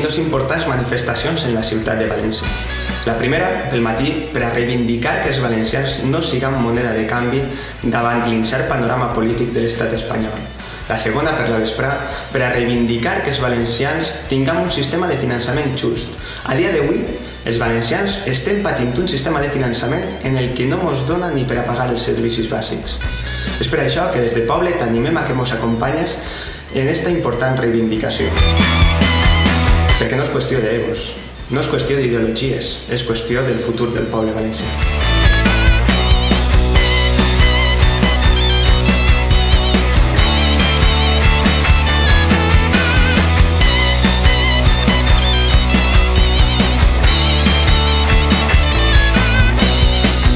dues importants manifestacions en la ciutat de València. La primera, pel matí, per a reivindicar que els valencians no siguin moneda de canvi davant l'incert panorama polític de l'estat espanyol. La segona, per la vesprà, per a reivindicar que els valencians tinguem un sistema de finançament just. A dia d'avui, els valencians estem patint un sistema de finançament en el que no ens dona ni per a pagar els servicis bàsics. És per això que des de Poble t'animem a que ens acompanyes en esta important reivindicació. Perquè no és qüestió d'egos, no és qüestió d'ideologies, és qüestió del futur del poble valencià.